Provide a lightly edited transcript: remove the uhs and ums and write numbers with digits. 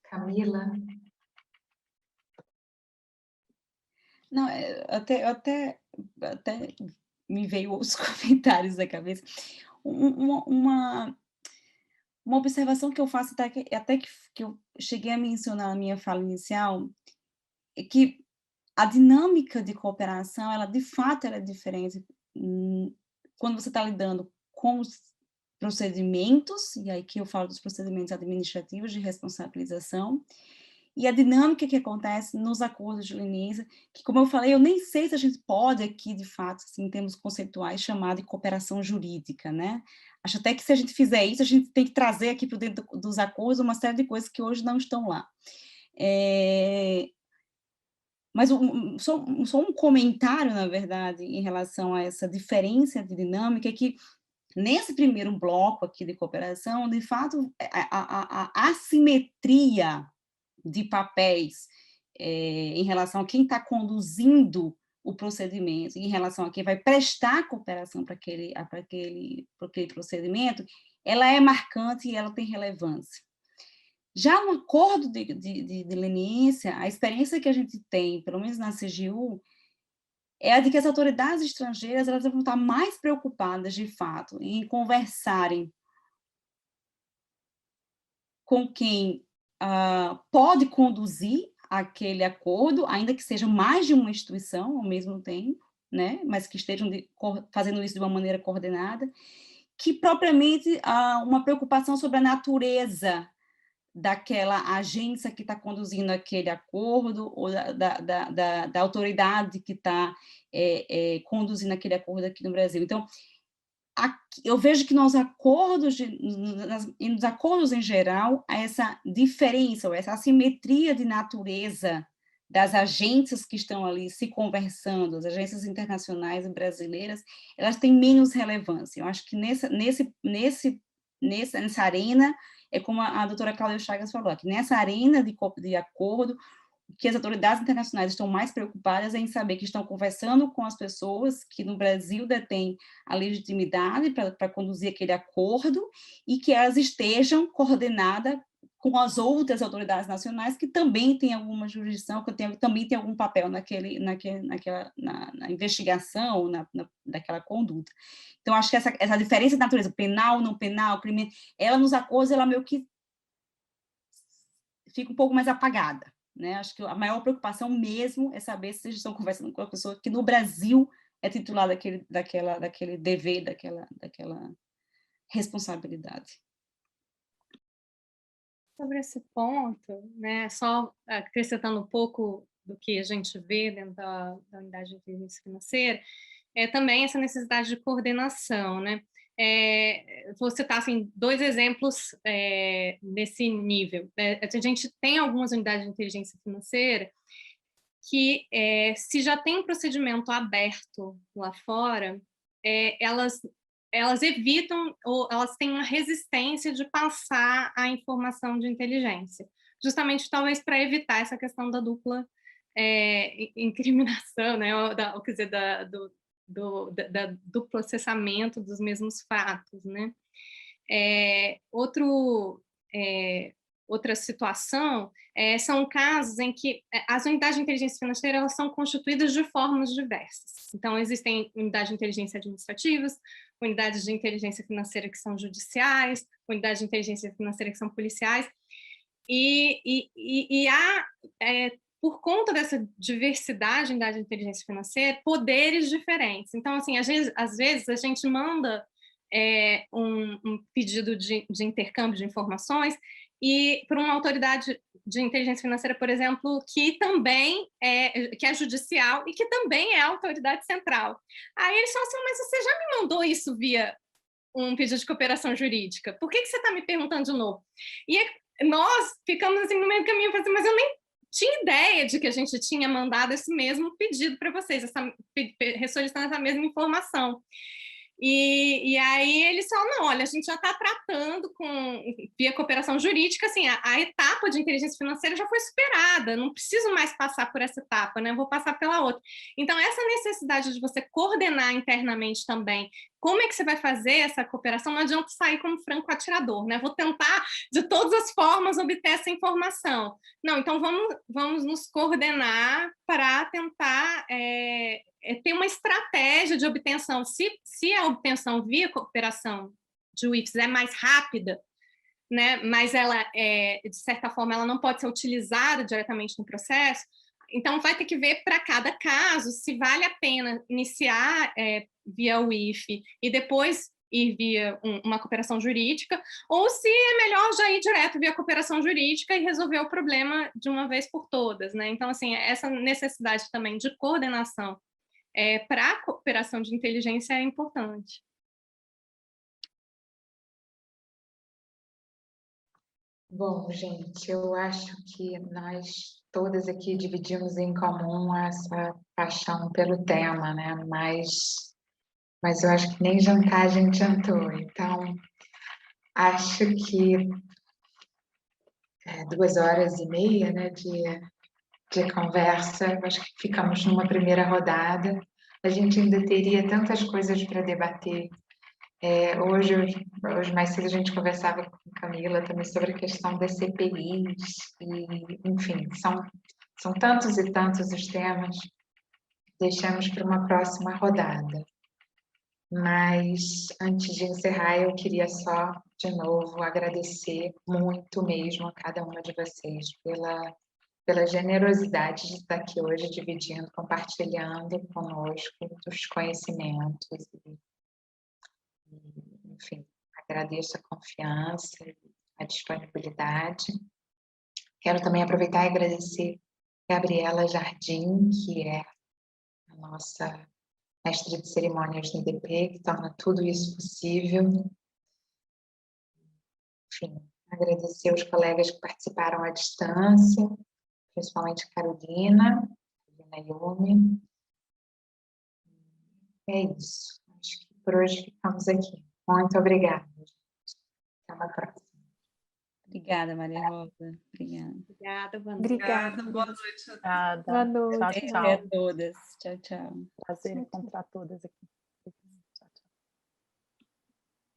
Camila. Não, até me veio os comentários da cabeça. Uma observação que eu faço até que eu cheguei a mencionar na minha fala inicial, é que a dinâmica de cooperação, ela de fato ela é diferente, quando você está lidando com os procedimentos, e aí que eu falo dos procedimentos administrativos de responsabilização, e a dinâmica que acontece nos acordos de leniência, que, como eu falei, eu nem sei se a gente pode aqui, de fato, assim, em termos conceituais, chamar de cooperação jurídica, né? Acho até que se a gente fizer isso, a gente tem que trazer aqui para dentro dos acordos uma série de coisas que hoje não estão lá. Mas só um comentário, na verdade, em relação a essa diferença de dinâmica, é que nesse primeiro bloco aqui de cooperação, de fato, a assimetria de papéis em relação a quem está conduzindo o procedimento, em relação a quem vai prestar cooperação para aquele procedimento, ela é marcante e ela tem relevância. Já no acordo de leniência, a experiência que a gente tem, pelo menos na CGU, é a de que as autoridades estrangeiras elas vão estar mais preocupadas, de fato, em conversarem com quem pode conduzir aquele acordo, ainda que seja mais de uma instituição ao mesmo tempo, né, mas que estejam fazendo isso de uma maneira coordenada, que propriamente uma preocupação sobre a natureza daquela agência que está conduzindo aquele acordo, ou da autoridade que está conduzindo aquele acordo aqui no Brasil. Então, eu vejo que nos acordos em geral, há essa diferença, ou essa assimetria de natureza das agências que estão ali se conversando, as agências internacionais e brasileiras, elas têm menos relevância. Eu acho que nessa arena, é como a doutora Cláudia Chagas falou, que nessa arena de acordo, que as autoridades internacionais estão mais preocupadas em saber que estão conversando com as pessoas que no Brasil detêm a legitimidade para conduzir aquele acordo e que elas estejam coordenadas com as outras autoridades nacionais que também têm alguma jurisdição, que também têm algum papel na investigação, daquela conduta. Então, acho que essa diferença de natureza, penal, não penal, crime, ela nos acordos, ela meio que fica um pouco mais apagada. Né? Acho que a maior preocupação mesmo é saber se vocês estão conversando com a pessoa que no Brasil é titular daquele dever, daquela responsabilidade. Sobre esse ponto, né, só acrescentando um pouco do que a gente vê dentro da unidade de inteligência financeira, é também essa necessidade de coordenação, né? Vou citar assim, 2 exemplos nesse nível. A gente tem algumas unidades de inteligência financeira que, se já tem um procedimento aberto lá fora, elas evitam, ou elas têm uma resistência de passar a informação de inteligência, justamente talvez para evitar essa questão da dupla incriminação, né? Ou quer dizer, do processamento dos mesmos fatos, né? Outra situação são casos em que as unidades de inteligência financeira elas são constituídas de formas diversas. Então, existem unidades de inteligência administrativas, unidades de inteligência financeira que são judiciais, unidades de inteligência financeira que são policiais, e há, por conta dessa diversidade de unidade de inteligência financeira, poderes diferentes. Então, assim, às vezes a gente manda um pedido de intercâmbio de informações e para uma autoridade de inteligência financeira, por exemplo, que também que é judicial e que também é autoridade central. Aí eles falam assim, mas você já me mandou isso via um pedido de cooperação jurídica? Por que você está me perguntando de novo? E nós ficamos assim no meio do caminho, assim, mas eu nem tinha ideia de que a gente tinha mandado esse mesmo pedido para vocês, solicitando essa mesma informação. E aí eles falam, não, olha, a gente já está tratando via cooperação jurídica, assim, a etapa de inteligência financeira já foi superada, não preciso mais passar por essa etapa, né? Vou passar pela outra. Então, essa necessidade de você coordenar internamente também como é que você vai fazer essa cooperação? Não adianta sair como franco atirador, né? Vou tentar, de todas as formas, obter essa informação. Não, então vamos nos coordenar para tentar ter uma estratégia de obtenção. Se a obtenção via cooperação de UIFs é mais rápida, né, mas ela, de certa forma, ela não pode ser utilizada diretamente no processo, então vai ter que ver para cada caso se vale a pena iniciar via UIF e depois ir via uma cooperação jurídica, ou se é melhor já ir direto via cooperação jurídica e resolver o problema de uma vez por todas, né? Então, assim, essa necessidade também de coordenação para a cooperação de inteligência é importante. Bom, gente, eu acho que nós todas aqui dividimos em comum essa paixão pelo tema, né? Mas eu acho que nem jantar a gente jantou. Então, acho que 2 horas e meia, né, de conversa, acho que ficamos numa primeira rodada. A gente ainda teria tantas coisas para debater. Hoje mais cedo a gente conversava com a Camila também sobre a questão das CPIs, e, enfim, são tantos e tantos os temas, deixamos para uma próxima rodada. Mas, antes de encerrar, eu queria só, de novo, agradecer muito mesmo a cada uma de vocês pela generosidade de estar aqui hoje, dividindo, compartilhando conosco os conhecimentos. Enfim, agradeço a confiança, a disponibilidade. Quero também aproveitar e agradecer a Gabriela Jardim, que é a nossa mestre de cerimônias do IDP, que torna tudo isso possível. Enfim, agradecer os colegas que participaram à distância, principalmente Carolina Yumi. É isso. Acho que por hoje ficamos aqui. Muito obrigada. Até uma próxima. Obrigada, Maria Rosa. Obrigada. Obrigada, Vanessa. Obrigada, boa noite. Obrigada. Boa noite. Tchau, Até tchau. todas. Tchau, tchau. Prazer encontrar todas aqui.